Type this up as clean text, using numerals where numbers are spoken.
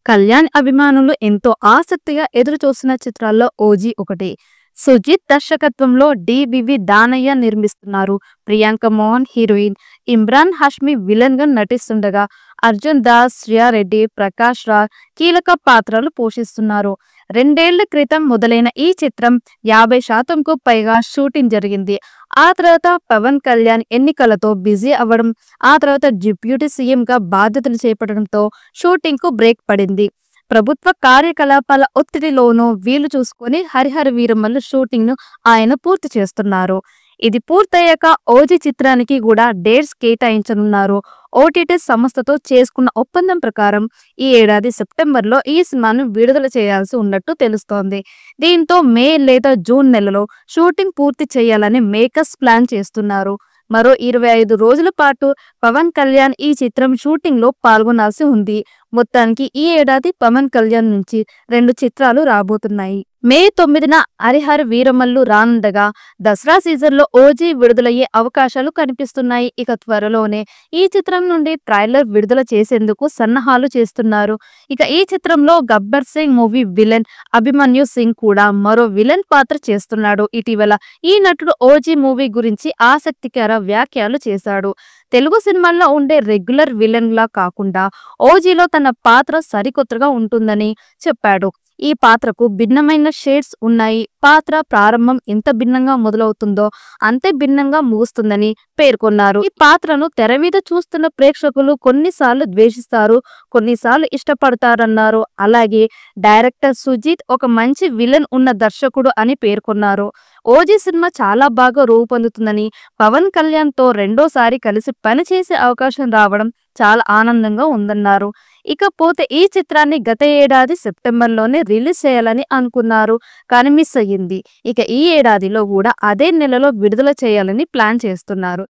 కళ్యాణ్ అభిమానులు ఎంతో ఆసక్తిగా ఎదురుచూస్తున్న చిత్రాల్లో ఓజీ ఒకటి. సుజిత్ దర్శకత్వంలో డివివి దానయ్య నిర్మిస్తున్నారు. ప్రియాంక మోహన్ హీరోయిన్, ఇమ్రాన్ హాష్మి విలన్ గా నటిస్తుండగా అర్జున్ దాస్, శ్రియారెడ్డి, ప్రకాష్ రాజ్ కీలక పాత్రలు పోషిస్తున్నారు. 2 ఏళ్ల క్రితం మొదలైన ఈ చిత్రం 50%కు పైగా షూటింగ్ జరిగింది. ఆ తర్వాత పవన్ కళ్యాణ్ ఎన్నికలతో బిజీ అవ్వడం, ఆ తర్వాత డిప్యూటీ సీఎంగా బాధ్యతలు చేపట్టడంతో షూటింగ్ కు బ్రేక్ పడింది. ప్రభుత్వ కార్యకలాపాల ఒత్తిడిలోనూ వీలు చూసుకొని హరిహర వీరమల్లు షూటింగ్ ను ఆయన పూర్తి చేస్తున్నారు. ఇది పూర్తయ్యాక ఓజీ చిత్రానికి కూడా డేట్స్ కేటాయించనున్నారు. ఓటీటీ సంస్థతో చేసుకున్న ఒప్పందం ప్రకారం ఈ ఏడాది సెప్టెంబర్లో ఈ సినిమాను విడుదల చేయాల్సి ఉన్నట్టు తెలుస్తోంది. దీంతో మే లేదా జూన్ నెలలో షూటింగ్ పూర్తి చేయాలని మేకర్స్ ప్లాన్ చేస్తున్నారు. మరో 25 రోజుల పాటు పవన్ కళ్యాణ్ ఈ చిత్రం షూటింగ్ లో పాల్గొనాల్సి ఉంది. మొత్తానికి ఈ ఏడాది పవన్ కళ్యాణ్ నుంచి 2 చిత్రాలు రాబోతున్నాయి. మే 9న హరిహర వీరమల్లు రానుండగా దసరా సీజన్ లో ఓజీ విడుదలయ్యే అవకాశాలు కనిపిస్తున్నాయి. ఇక త్వరలోనే ఈ చిత్రం నుండి ట్రైలర్ విడుదల చేసేందుకు సన్నాహాలు చేస్తున్నారు. ఇక ఈ చిత్రంలో గబ్బర్ సింగ్ మూవీ విలన్ అభిమన్యు సింగ్ కూడా మరో విలన్ పాత్ర చేస్తున్నాడు. ఇటీవల ఈ నటుడు ఓజీ మూవీ గురించి ఆసక్తికర వ్యాఖ్యలు చేశాడు. తెలుగు సినిమాల్లో ఉండే రెగ్యులర్ విలన్ లా కాకుండా ఓజీలో తన పాత్ర సరికొత్తగా ఉంటుందని చెప్పాడు. ఈ పాత్రకు భిన్నమైన షేడ్స్ ఉన్నాయి. పాత్ర ప్రారంభం ఎంత భిన్నంగా మొదలవుతుందో అంతే భిన్నంగా ముగుస్తుందని పేర్కొన్నారు. ఈ పాత్రను తెర మీద చూస్తున్న ప్రేక్షకులు కొన్నిసార్లు ద్వేషిస్తారు, కొన్నిసార్లు ఇష్టపడతారన్నారు. అలాగే డైరెక్టర్ సుజిత్ ఒక మంచి విలన్ ఉన్న దర్శకుడు అని పేర్కొన్నారు. ఓజీ సినిమా చాలా బాగా రూపొందుతుందని, పవన్ కళ్యాణ్ తో రెండోసారి కలిసి పనిచేసే అవకాశం రావడం చాలా ఆనందంగా ఉందన్నారు. ఇకపోతే ఈ చిత్రాన్ని గత ఏడాది సెప్టెంబర్లోనే రిలీజ్ చేయాలని అనుకున్నారు, కానీ మిస్ అయ్యింది. ఇక ఈ ఏడాదిలో కూడా అదే నెలలో విడుదల చేయాలని ప్లాన్ చేస్తున్నారు.